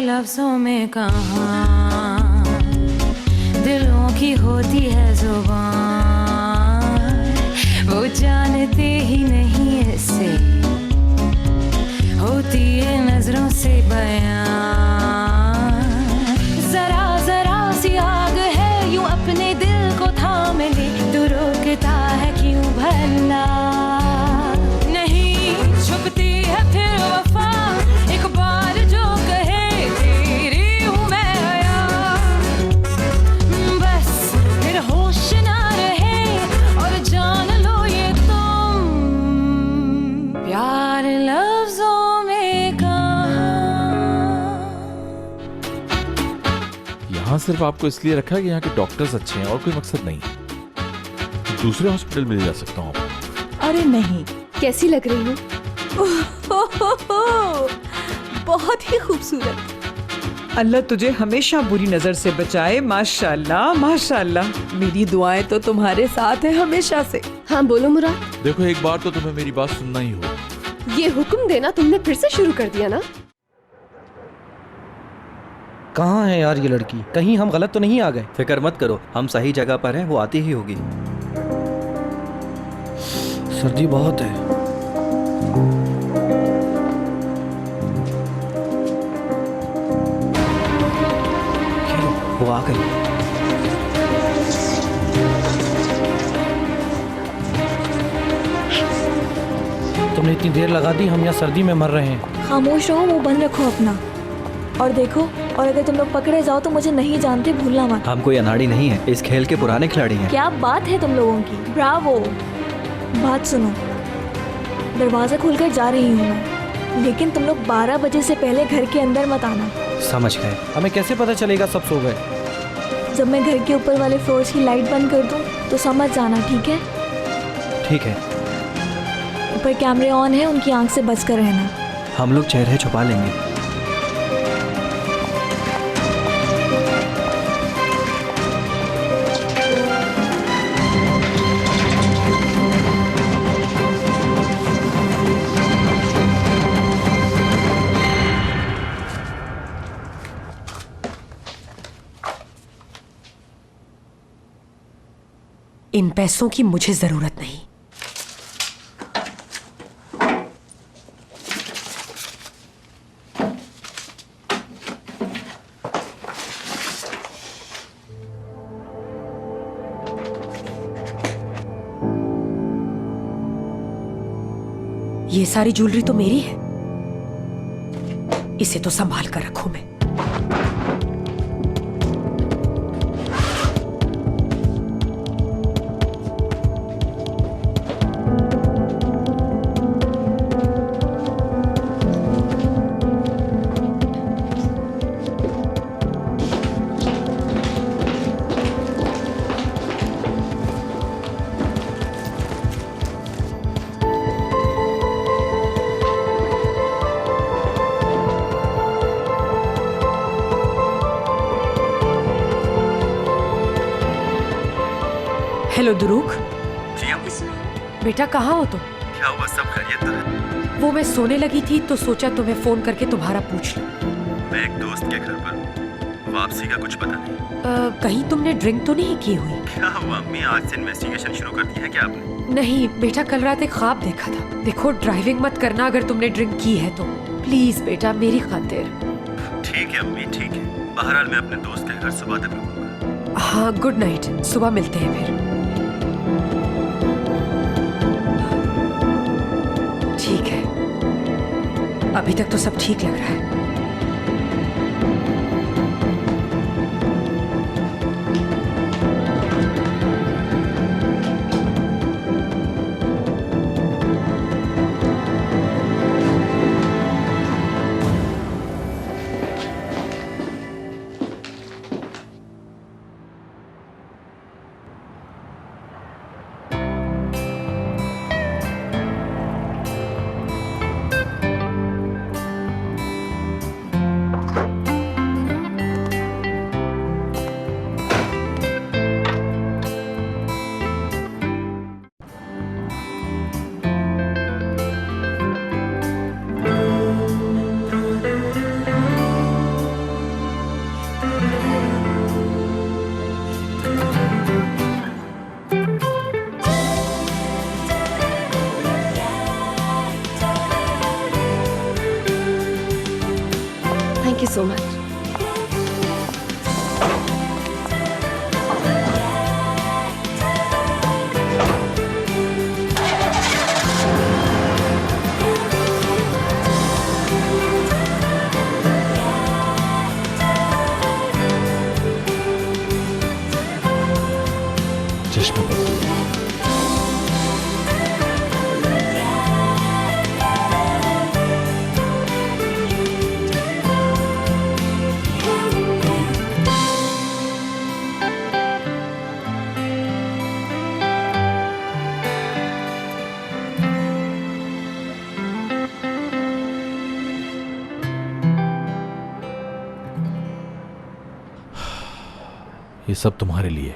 लफ्जों में कहाँ दिलों की होती है जुबान, वो जानते ही नहीं इससे होती है नजरों से बयान। जरा जरा सी आग है यूं अपने दिल को थाम ले, तू रोकता है क्यों भला? नहीं छुपती है फिर वफा, एक बार जो कहे तेरी हूँ मैं आया, बस फिर होश ना रहे और जान लो ये तुम प्यार लफ्जों में कहाँ। यहाँ सिर्फ आपको इसलिए रखा है कि यहाँ के डॉक्टर्स अच्छे हैं और कोई मकसद नहीं। दूसरे हॉस्पिटल में ले जा सकता हूँ आपको। अरे नहीं। कैसी लग रही हूँ? बहुत ही खूबसूरत। अल्लाह तुझे हमेशा बुरी नजर से बचाए। माशाल्लाह माशाल्लाह। मेरी दुआएं तो तुम्हारे साथ है हमेशा से। हाँ बोलो मुराद। देखो एक बार तो तुम्हें मेरी बात सुनना ही होगा। ये हुक्म देना तुमने फिर से शुरू कर दिया ना? कहाँ है यार ये लड़की? कहीं हम गलत तो नहीं आ गए? फिक्र मत करो, हम सही जगह पर हैं, वो आती ही होगी। सर्दी बहुत है। वो आ गई। तुमने इतनी देर लगा दी, हम यहाँ सर्दी में मर रहे हैं। खामोश रहो, मुंह बंद रखो अपना। और देखो, और अगर तुम लोग पकड़े जाओ तो मुझे नहीं जानते भूलना मत। हम कोई अनाड़ी नहीं है, इस खेल के पुराने खिलाड़ी हैं। क्या बात है तुम लोगों की। ब्रावो। बात सुनो, दरवाजा खोलकर जा रही हूँ मैं, लेकिन तुम लोग 12 बजे से पहले घर के अंदर मत आना। समझ गए। हमें कैसे पता चलेगा सब सो गए? जब मैं घर के ऊपर वाले फ्लोर की लाइट बंद कर दूँ तो समझ जाना, ठीक है? ठीक है। ऊपर कैमरे ऑन है, उनकी आंख से बचकर रहना। हम लोग चेहरे छुपा लेंगे। इन पैसों की मुझे जरूरत नहीं। ये सारी ज्वेलरी तो मेरी है, इसे तो संभाल कर रखूं मैं। हेलो दुरूक। जी अम्मी। बेटा कहाँ हो तुम? क्या हुआ, सब खैरियत तो है? वो मैं सोने लगी थी तो सोचा तुम्हें फोन करके तुम्हारा पूछ लूं। मैं एक दोस्त के घर पर हूँ, वापसी का कुछ पता नहीं। कहीं तुमने ड्रिंक तो नहीं की हुई? क्या हुआ अम्मी, आज से इन्वेस्टिगेशन शुरू कर दी है क्या आपने? नहीं बेटा, कल रात एक ख्वाब देखा था। देखो ड्राइविंग मत करना अगर तुमने ड्रिंक की है तो, प्लीज बेटा मेरी खातिर। ठीक है अम्मी, ठीक है। बहरहाल मैं अपने दोस्त के घर सुबह तक रुकूंगा। हाँ गुड नाइट, सुबह मिलते हैं फिर। ठीक है, अभी तक तो सब ठीक लग रहा है। You so much. चश्मे बदलो। ये सब तुम्हारे लिए।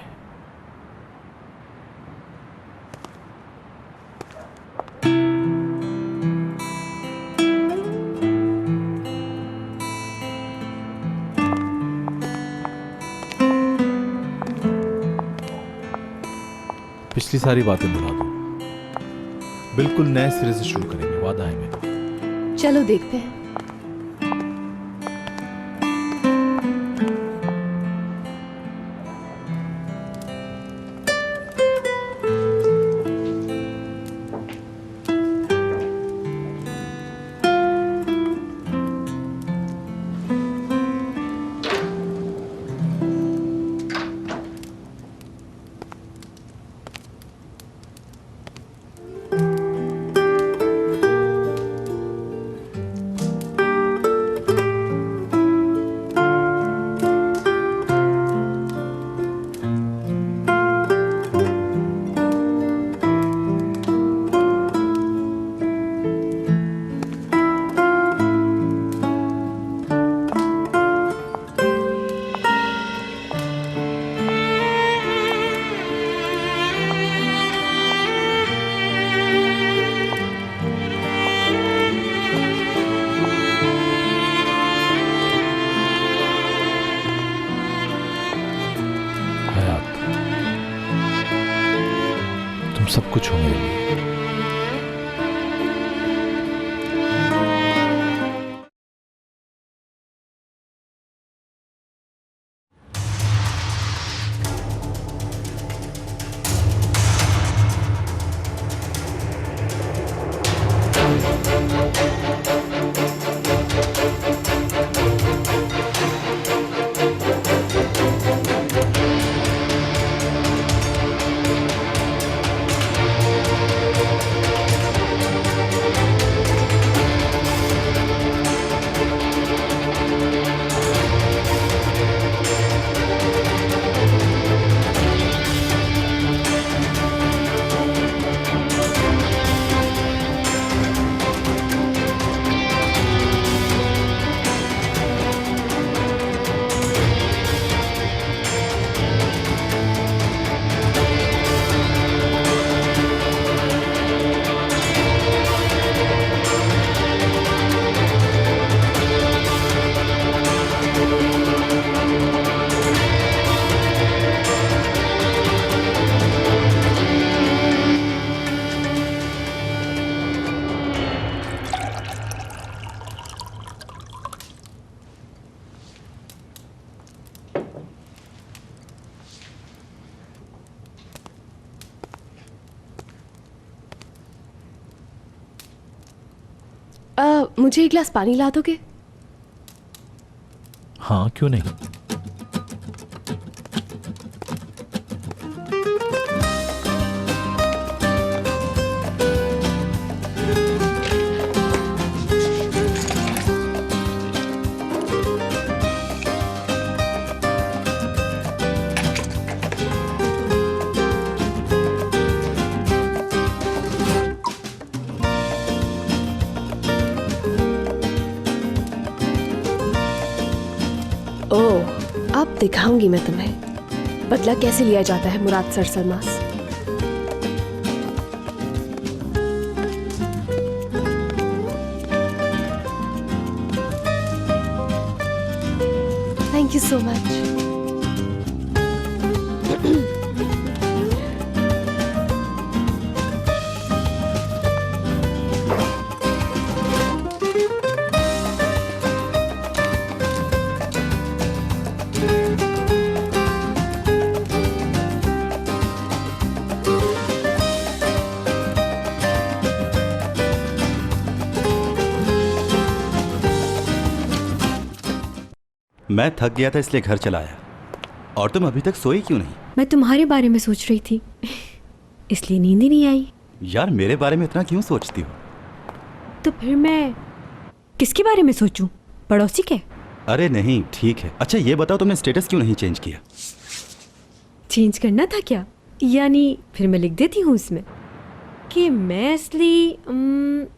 पिछली सारी बातें भुला दो, बिल्कुल नए सिरे से शुरू करेंगे, वादा है मेरा। चलो देखते हैं। सब कुछ हो मेरे लिए। मुझे एक गिलास पानी ला दोगे? हाँ, क्यों नहीं। ओह, अब दिखाऊंगी मैं तुम्हें बदला कैसे लिया जाता है Murad sir Salmas. Thank you so much. मैं थक गया था इसलिए घर चला आया। और तुम अभी तक सोई क्यों नहीं? मैं तुम्हारे बारे में सोच रही थी, इसलिए नींद ही नहीं आई। यार मेरे बारे में इतना क्यों सोचती हो? तो फिर मैं किसके बारे में सोचूं? पड़ोसी के? अरे नहीं, ठीक है। अच्छा ये बताओ तुमने स्टेटस क्यों नहीं चेंज किया? चेंज करना था क्या? यानी फिर मैं लिख देती हूँ उसमें कि मैं असली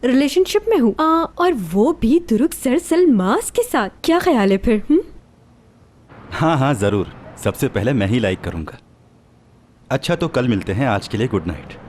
रिलेशनशिप में हूँ, और वो भी दुरुक सर सलमास के साथ। क्या ख्याल है फिर? हाँ हाँ ज़रूर, सबसे पहले मैं ही लाइक करूँगा। अच्छा तो कल मिलते हैं, आज के लिए गुड नाइट।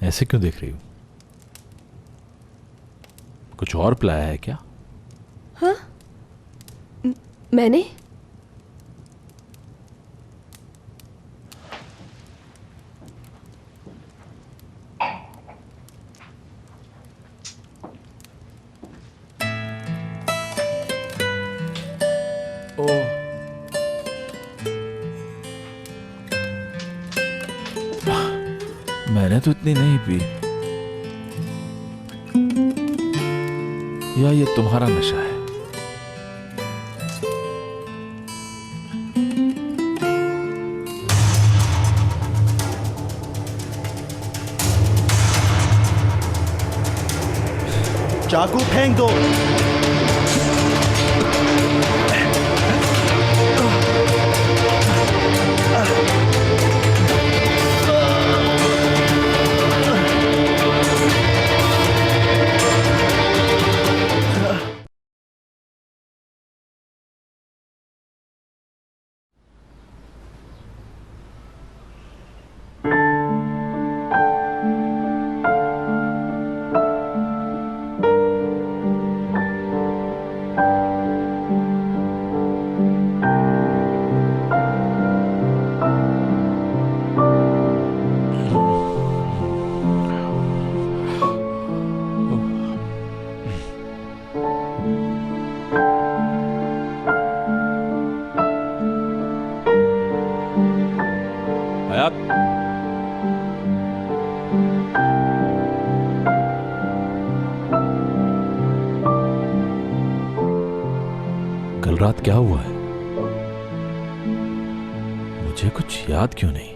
ऐसे क्यों देख रही हो? कुछ और प्लान है क्या? हाँ? मैंने? मैंने तो इतनी नहीं पी। या ये तुम्हारा नशा है? चाकू फेंक दो। रात क्या हुआ है? मुझे कुछ याद क्यों नहीं?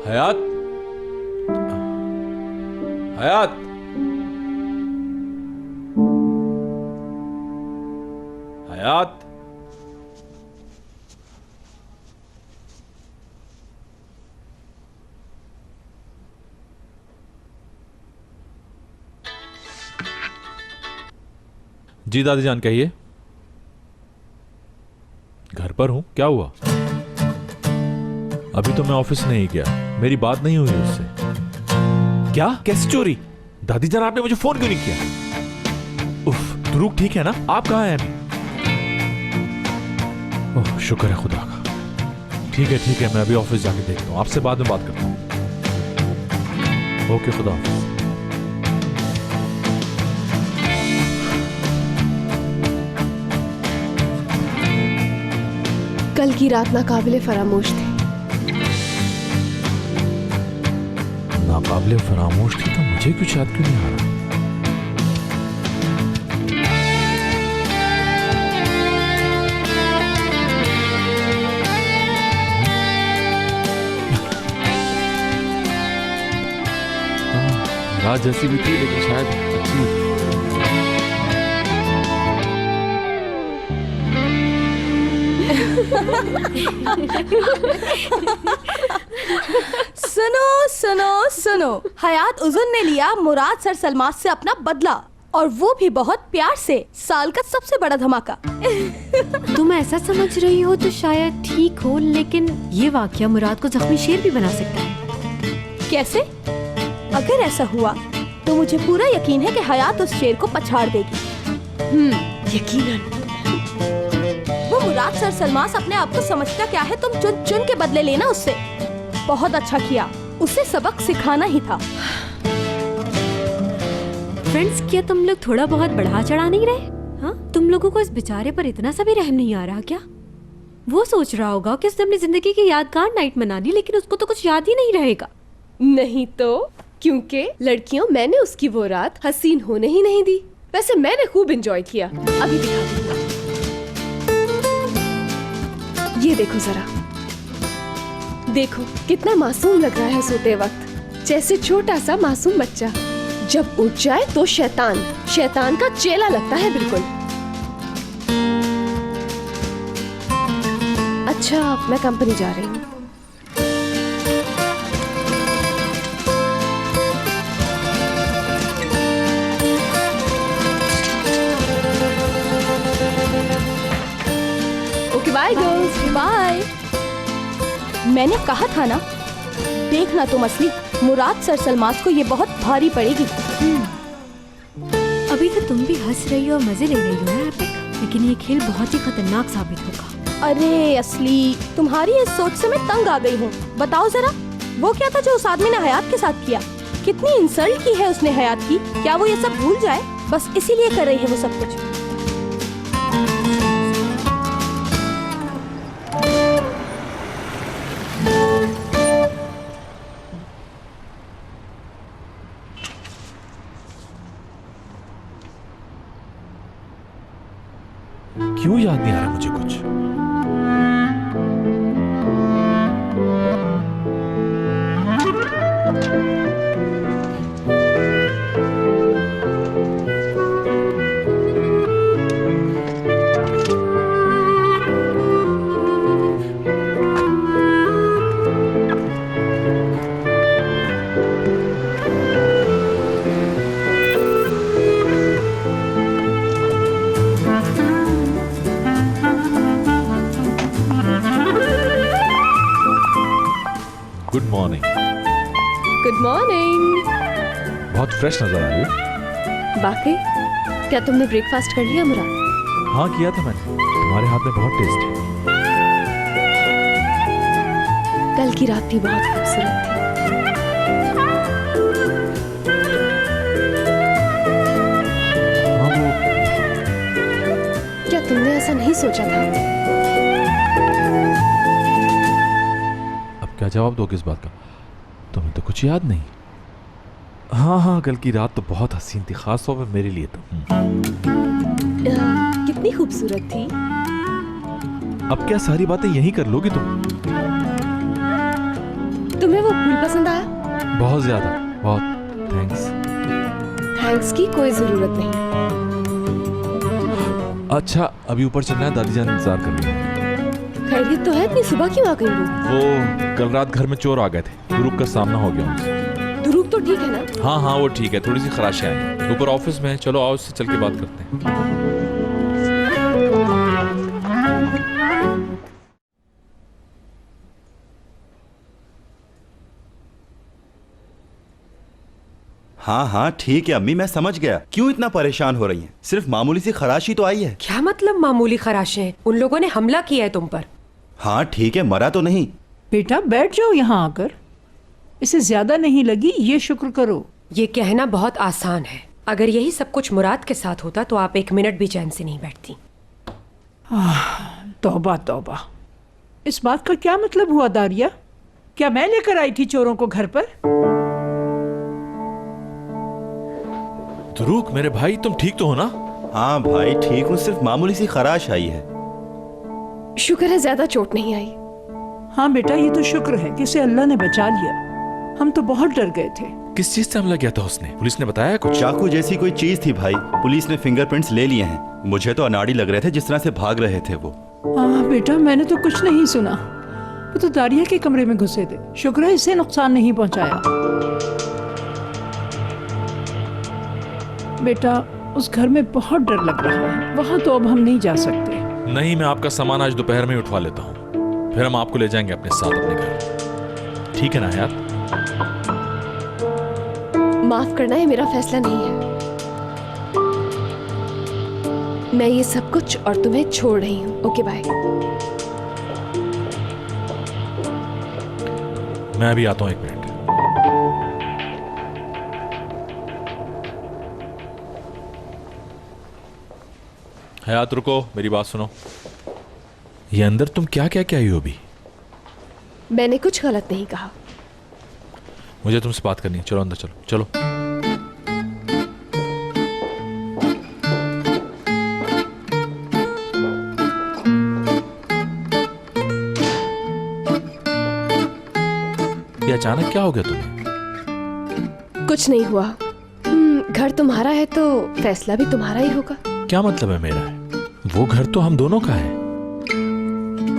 हयात, हयात, हयात। जी दादी जान कहिए। घर पर हूं, क्या हुआ? अभी तो मैं ऑफिस नहीं गया, मेरी बात नहीं हुई उससे। क्या? कैसी चोरी? दादी जान आपने मुझे फोन क्यों नहीं किया? उफ, ध्रुव ठीक है ना? आप कहाँ हैं अभी? ओह शुक्र है खुदा का। ठीक है, मैं अभी ऑफिस जाके देखता हूँ, आपसे बाद में बात करता हूँ। ओके, खुदा हाफिज। कल की रात नाकाबिले फरामोश थी। नाकाबिले फरामोश थी तो मुझे कुछ याद क्यों नहीं आ रहा? रात जैसी भी थी लेकिन शायद अच्छी थी। सुनो, हयात उजुन ने लिया मुराद सर सलमान से अपना बदला, और वो भी बहुत प्यार से। साल का सबसे बड़ा धमाका। तुम ऐसा समझ रही हो तो शायद ठीक हो, लेकिन ये वाकया मुराद को जख्मी शेर भी बना सकता है। कैसे? अगर ऐसा हुआ तो मुझे पूरा यकीन है कि हयात उस शेर को पछाड़ देगी। यकीनन। वो मुराद सर सलमान अपने आप को समझता क्या है? तुम चुन चुन के बदले लेना उससे। बहुत अच्छा किया, उसे सबक सिखाना ही था। फ्रेंड्स, क्या तुम लोग थोड़ा बहुत बढ़ा चढ़ा नहीं रहे? हाँ, तुम लोगों को इस बेचारे पर इतना सा भी रहम नहीं आ रहा क्या? वो सोच रहा होगा कि उसने अपनी जिंदगी की यादगार नाइट मनानी, लेकिन उसको तो कुछ याद ही नहीं रहेगा। नहीं तो, क्योंकि लड़कियों, मैंने उसकी वो रात हसीन होने ही नहीं दी। वैसे मैंने खूब एंजॉय किया। अभी दिखा दूंगा। ये देखो जरा, देखो कितना मासूम लग रहा है सोते वक्त, जैसे छोटा सा मासूम बच्चा। जब उठ जाए तो शैतान का चेला लगता है बिल्कुल। अच्छा, मैं कंपनी जा रही हूँ। Okay, bye girls, bye. मैंने कहा था ना, देखना तुम असली मुराद सर सलमान को ये बहुत भारी पड़ेगी। अभी तो तुम भी हंस रही हो और मजे ले रही हो ना एपिक, लेकिन ये खेल बहुत ही खतरनाक साबित होगा। अरे असली, तुम्हारी इस सोच से मैं तंग आ गई हूँ। बताओ जरा, वो क्या था जो उस आदमी ने हयात के साथ किया? कितनी इंसल्ट की है उसने हयात की। क्या वो ये सब भूल जाए? बस इसीलिए कर रही है वो सब कुछ। क्यों याद नहीं आ रहा मुझे कुछ? Good morning. Good morning. बहुत फ्रेश नजर आ रही हो। बाकी क्या तुमने ब्रेकफास्ट कर लिया मुराद? हाँ किया था मैंने, तुम्हारे हाथ में बहुत टेस्ट है। कल की रात भी बहुत खूबसूरत थी। हाँ वो, क्या तुमने ऐसा नहीं सोचा था? अब क्या जवाब दोगे इस बात का? तुम्हें तो कुछ याद नहीं। हाँ हाँ, कल की रात तो बहुत हसीन थी, खास तौर पे मेरे लिए तो। कितनी खूबसूरत थी। अब क्या सारी बातें यही कर लोगी तुम? तुम्हें वो फूल पसंद आया? बहुत ज्यादा, बहुत। थैंक्स। थैंक्स की कोई जरूरत नहीं। अच्छा, अभी ऊपर चलना है, दादी जान इंतजार कर रही है। खैरियत तो है? इतनी सुबह क्यों आ गई वो कल रात घर में चोर आ गए थे, दुरूक का सामना हो गया उनसे। दुरूक तो ठीक है ना? हाँ हाँ, वो ठीक है, थोड़ी सी खराशें आई। ऊपर ऑफिस में है, चलो आओ उससे चल के बात करते हैं। हाँ हाँ ठीक है अम्मी, मैं समझ गया क्यों इतना परेशान हो रही हैं। सिर्फ मामूली सी खराशी तो आई है। क्या मतलब मामूली खराशें? उन लोगों ने हमला किया है तुम पर। हाँ ठीक है, मरा तो नहीं। बेटा बैठ जाओ यहाँ आकर। इसे ज्यादा नहीं लगी, ये शुक्र करो। ये कहना बहुत आसान है। अगर यही सब कुछ मुराद के साथ होता तो आप एक मिनट भी चैन से नहीं बैठती। तौबा तौबा, इस बात का क्या मतलब हुआ दारिया? क्या मैं लेकर आई थी चोरों को घर पर? दुरूक मेरे भाई, तुम ठीक तो हो ना? हाँ भाई ठीक हूँ, सिर्फ मामूली सी खराश आई है। शुक्र है ज्यादा चोट नहीं आई। हाँ बेटा, ये तो शुक्र है कि इसे अल्लाह ने बचा लिया। हम तो बहुत डर गए थे। किस चीज से हमला किया था उसने? पुलिस ने बताया कुछ? चाकू जैसी कोई चीज थी भाई, पुलिस ने फिंगरप्रिंट्स ले लिए हैं। मुझे तो अनाड़ी लग रहे थे जिस तरह से भाग रहे थे वो। हाँ बेटा, मैंने तो कुछ नहीं सुना। वो तो दारिया के कमरे में घुसे थे। शुक्र है इसे नुकसान नहीं पहुंचाया। बेटा, उस घर में बहुत डर लग रहा है। वहां तो अब हम नहीं जा सकते। नहीं, मैं आपका सामान आज दोपहर में ही उठवा लेता हूँ, फिर हम आपको ले जाएंगे अपने साथ अपने घर। ठीक है ना हयात? माफ करना, ये मेरा फैसला नहीं है। मैं ये सब कुछ और तुम्हें छोड़ रही हूँ। Okay bye. मैं अभी आता हूँ, एक मिनट। हयात रुको, मेरी बात सुनो। ये अंदर तुम क्या क्या क्या आई हो अभी? मैंने कुछ गलत नहीं कहा। मुझे तुमसे बात करनी है, चलो अंदर चलो चलो। ये अचानक क्या हो गया तुम्हें? कुछ नहीं हुआ। घर तुम्हारा है तो फैसला भी तुम्हारा ही होगा। क्या मतलब है मेरा है? वो घर तो हम दोनों का है।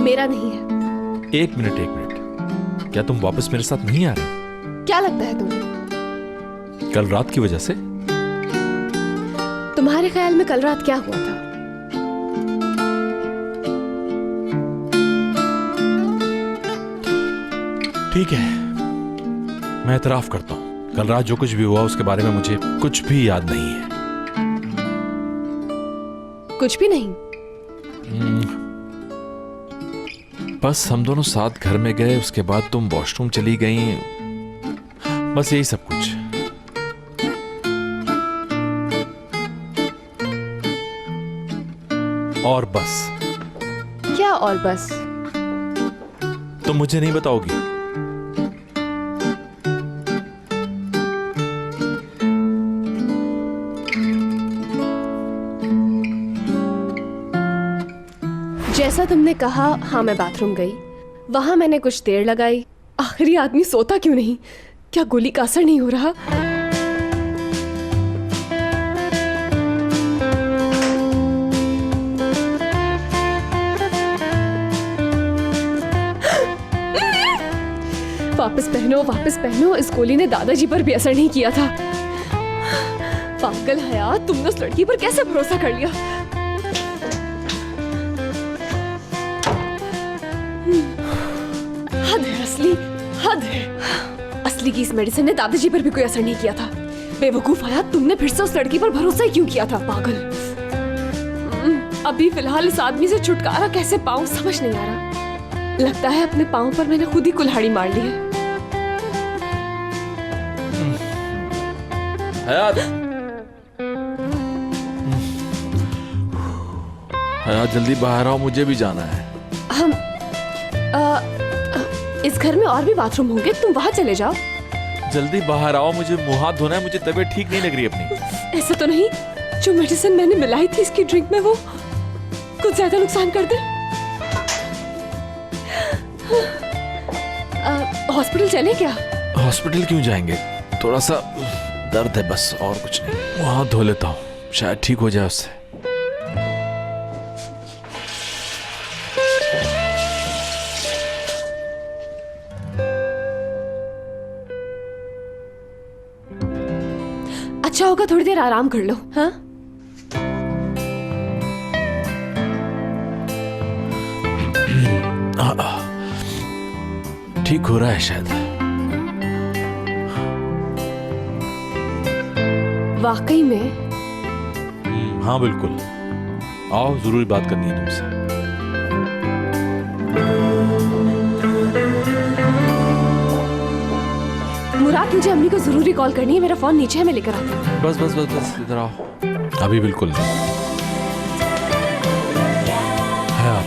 मेरा नहीं है। एक मिनट, क्या तुम वापस मेरे साथ नहीं आ रही? क्या लगता है तुम्हें? कल रात की वजह से? तुम्हारे ख्याल में कल रात क्या हुआ था? ठीक है, मैं एतराफ करता हूं, कल रात जो कुछ भी हुआ उसके बारे में मुझे कुछ भी याद नहीं है। कुछ भी नहीं? बस हम दोनों साथ घर में गए, उसके बाद तुम वॉशरूम चली गई, बस यही सब कुछ। और बस। क्या और बस? तुम मुझे नहीं बताओगी? जैसा तुमने कहा, हाँ मैं बाथरूम गई। वहां मैंने कुछ देर लगाई। आखिरी आदमी सोता क्यों नहीं? क्या गोली का असर नहीं हो रहा? वापस पहनो, वापस पहनो। इस गोली ने दादाजी पर भी असर नहीं किया था। पागल हयात, तुमने उस लड़की पर कैसे भरोसा कर लिया? हद है असली, हद है। असली की इस मेडिसिन ने दादाजी पर भी कोई असर नहीं किया था। बेवकूफ हयात, तुमने फिर से उस लड़की पर भरोसा ही क्यों किया था? पागल। अभी फिलहाल इस आदमी से छुटकारा कैसे पाऊं समझ नहीं आ रहा। लगता है अपने पांव पर मैंने खुद ही कुल्हाड़ी मार ली है। हयात, हयात जल्दी बाहर आओ, मुझे भी जाना है। हम इस घर में और भी बाथरूम होंगे, तुम वहां चले जाओ। जल्दी बाहर आओ, मुझे मुंह हाथ धोना है, मुझे तबीयत ठीक नहीं लग रही अपनी। ऐसा तो नहीं जो मेडिसिन मैंने मिलाई थी इसकी ड्रिंक में वो कुछ ज्यादा नुकसान कर दे? हॉस्पिटल चले क्या? हॉस्पिटल क्यों जाएंगे, थोड़ा सा दर्द है बस, और कुछ नहीं। मुंह हाथ धो लेता हूँ, शायद ठीक हो जाए उससे। अच्छा होगा थोड़ी देर आराम कर लो। हाँ ठीक हो रहा है शायद। वाकई में? हाँ बिल्कुल, आओ, जरूरी बात करनी है तुमसे। मुराद मुझे अम्मी को जरूरी कॉल करनी है, मेरा फोन नीचे है, मैं लेकर आती हूँ। बस बस बस बस इधर आओ। अभी बिल्कुल नहीं है आप।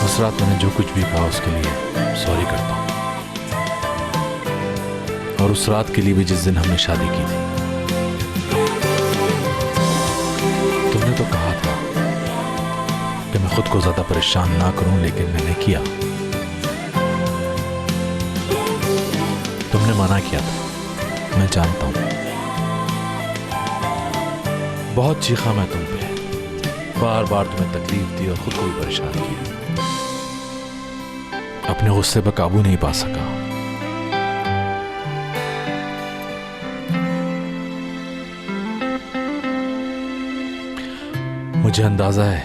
उस रात मैंने जो कुछ भी कहा उसके लिए सॉरी करता हूँ, और उस रात के लिए भी जिस दिन हमने शादी की थी। तुमने तो कहा था कि मैं खुद को ज्यादा परेशान ना करूं, लेकिन मैंने किया। तुमने मना किया था, मैं जानता हूं। बहुत चीखा मैं तुम पे, बार बार तुम्हें तकलीफ दी और खुद को भी परेशान किया। अपने गुस्से पर काबू नहीं पा सका। मुझे अंदाजा है,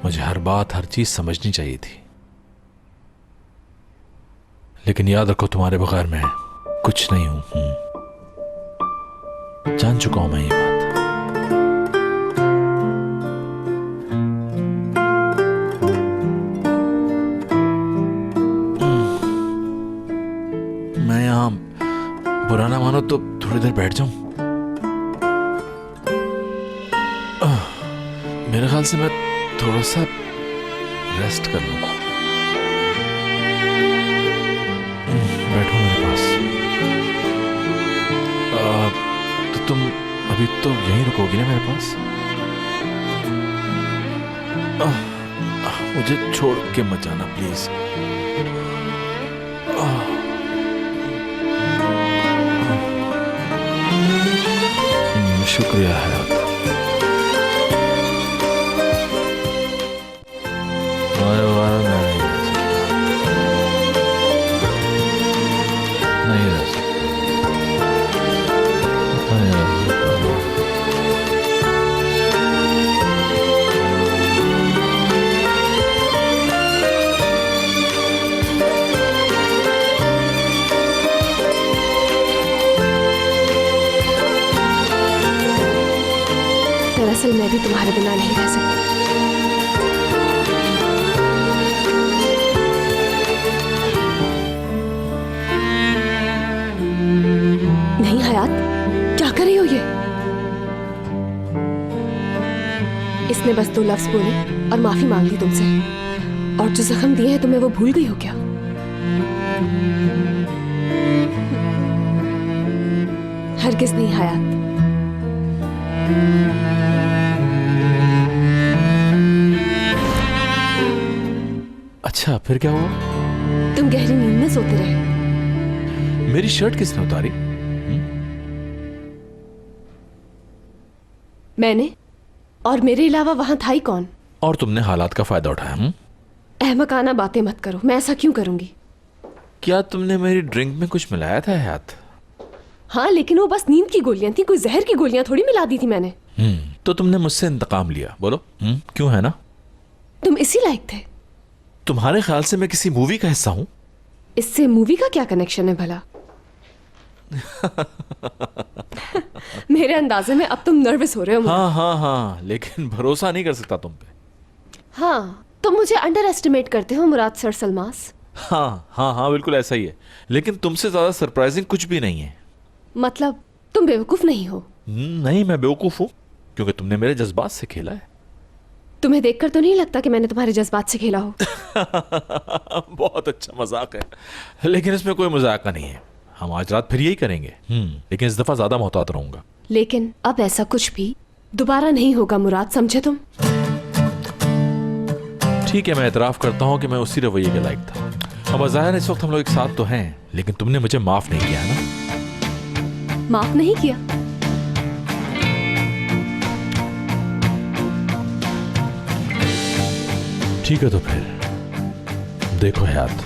मुझे हर बात हर चीज समझनी चाहिए थी, लेकिन याद रखो तुम्हारे बगैर मैं कुछ नहीं हूं। जान चुका हूं मैं ये बात। मैं यहां बुरा ना मानो तो थोड़ी देर बैठ जाऊं। मेरे ख्याल से मैं थोड़ा सा रेस्ट कर लूं। बैठो मेरे पास। तो तुम अभी तो यहीं रुकोगी ना मेरे पास? मुझे छोड़ के मत जाना प्लीज। शुक्रिया हयात। नहीं रह दरअसल मैं भी तुम्हारे बिना नहीं रह सकती। नहीं हयात, क्या कर रही हो ये? इसने बस 2 लफ्ज बोले और माफी मांग ली तुमसे, और जो जख्म दिए हैं तुम्हें वो भूल गई हो क्या? हरगिज नहीं हयात। अच्छा फिर क्या हुआ? तुम गहरी नींद में सोते रहे। मेरी शर्ट किसने उतारी? मैंने, और मेरे अलावा वहां था ही कौन? और तुमने हालात का फायदा उठाया? अहमकाना बातें मत करो, मैं ऐसा क्यों करूंगी? क्या तुमने मेरी ड्रिंक में कुछ मिलाया था हयात? हाँ, लेकिन वो बस नींद की गोलियां थी, कोई जहर की गोलियां थोड़ी मिला दी थी मैंने। तो तुमने मुझसे इंतकाम लिया, बोलो क्यों, है ना? तुम इसी लायक थे। तुम्हारे ख्याल से मैं किसी मूवी का हिस्सा हूं? इससे मूवी का क्या कनेक्शन है भला? मेरे अंदाजे में अब तुम नर्वस हो रहे हो। हाँ, लेकिन भरोसा नहीं कर सकता तुम पे। हाँ, तुम मुझे अंडर एस्टिमेट करते हो मुराद सर सलमास। हाँ, बिल्कुल ऐसा ही है, लेकिन तुमसे ज्यादा सरप्राइजिंग कुछ भी नहीं है। मतलब तुम बेवकूफ नहीं हो? नहीं, मैं बेवकूफ हूं क्योंकि तुमने मेरे जज्बात से खेला है। तुम्हें देखकर तो नहीं लगता कि मैंने तुम्हारे जज्बात से खेला हो। बहुत अच्छा मजाक है, लेकिन इसमें कोई मजाक नहीं है। हम आज रात फिर यही करेंगे, लेकिन इस दफा ज्यादा मोहतात रहूंगा। लेकिन अब ऐसा कुछ भी दोबारा नहीं होगा मुराद, समझे तुम? ठीक है, मैं एतराफ करता हूँ कि मैं उसी रवैये के लायक था। अब ज़ाहिर है इस वक्त हम लोग एक साथ तो हैं, लेकिन तुमने मुझे माफ नहीं किया है ना? माफ नहीं किया? ठीक है, तो फिर देखो हयात,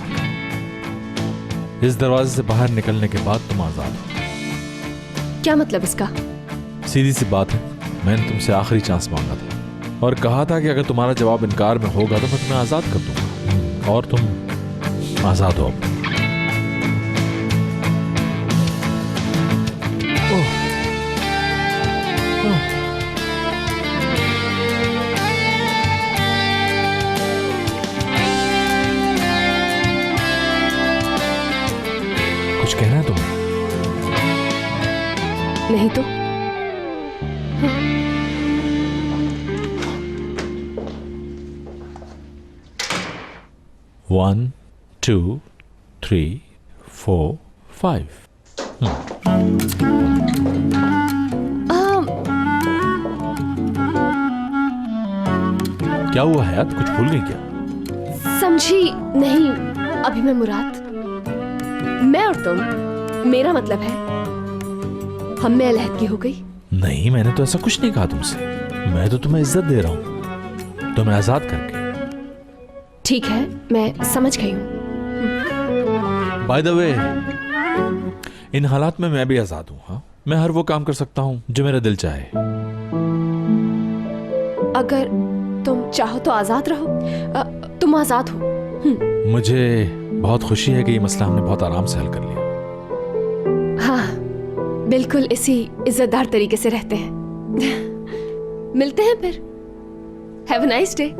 इस दरवाजे से बाहर निकलने के बाद तुम आजाद हो। क्या मतलब इसका? सीधी सी बात है, मैंने तुमसे आखिरी चांस मांगा था और कहा था कि अगर तुम्हारा जवाब इनकार में होगा तो मैं तुम्हें आजाद कर दूंगा, और तुम आजाद हो अब। कुछ कहना है तुम्हें? नहीं तो। 1 2 3 4 5। क्या हुआ हयात, कुछ भूल गई क्या? समझी नहीं अभी मैं मुराद। मैं और तुम, मेरा मतलब है हम में अलहदगी हो गई। नहीं, मैंने तो ऐसा कुछ नहीं कहा तुमसे। मैं तो तुम्हें इज्जत दे रहा हूं, तुम्हें आजाद करके। ठीक है, मैं समझ गई हूँ। बाय द वे, इन हालात में मैं भी आजाद हूँ। हाँ, मैं हर वो काम कर सकता हूँ जो मेरा दिल चाहे। अगर तुम चाहो तो आजाद रहो। तुम आजाद हो। मुझे बहुत खुशी है कि ये मसला हमने बहुत आराम से हल कर लिया। हाँ, बिल्कुल इसी इज्जतदार तरीके से रहते हैं। मिलते हैं फिर। Have a nice day.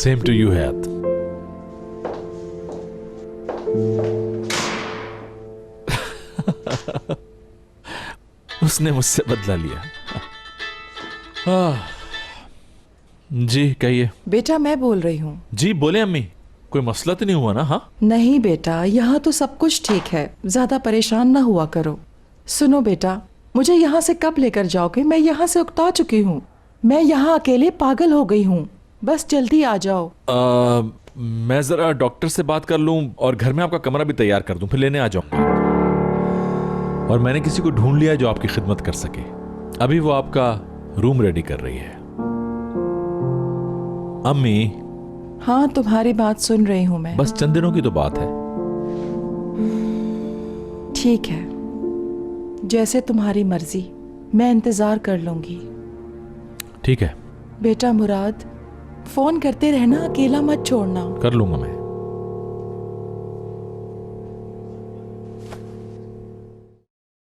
Same to you Hayat. उसने मुझसे बदला लिया। जी कहिए। बेटा मैं बोल रही हूँ। जी बोले अम्मी, कोई मसला तो नहीं हुआ ना? हाँ नहीं बेटा, यहाँ तो सब कुछ ठीक है, ज्यादा परेशान ना हुआ करो। सुनो बेटा, मुझे यहाँ से कब लेकर जाओगे? मैं यहाँ से उकता चुकी हूँ। मैं यहाँ अकेले पागल हो गई हूँ, बस जल्दी आ जाओ। मैं जरा डॉक्टर से बात कर लूं और घर में आपका कमरा भी तैयार कर दूं, फिर लेने आ जाऊंगा। और मैंने किसी को ढूंढ लिया जो आपकी खिदमत कर सके। अभी वो आपका रूम रेडी कर रही है। अम्मी। हाँ, तुम्हारी बात सुन रही हूँ मैं। बस चंद दिनों की तो बात है। ठीक है, जैसे तुम्हारी मर्जी, मैं इंतजार कर लूंगी। ठीक है बेटा मुराद, फोन करते रहना, अकेला मत छोड़ना। कर लूंगा मैं।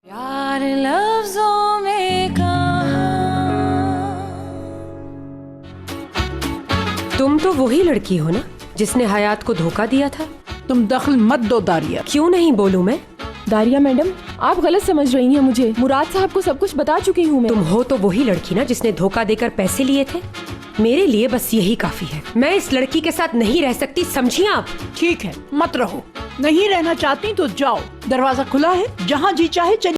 प्यार लफ्जों में तुम तो वही लड़की हो ना जिसने हयात को धोखा दिया था? तुम दखल मत दो दारिया। क्यों नहीं बोलूं मैं? दारिया मैडम, आप गलत समझ रही हैं मुझे। मुराद साहब को सब कुछ बता चुकी हूँ मैं। तुम हो तो वही लड़की ना जिसने धोखा देकर पैसे लिए थे? मेरे लिए बस यही काफी है। मैं इस लड़की के साथ नहीं रह सकती, समझी आप? ठीक है, मत रहो। नहीं रहना चाहती तो जाओ, दरवाजा खुला है, जहाँ जी चाहे चली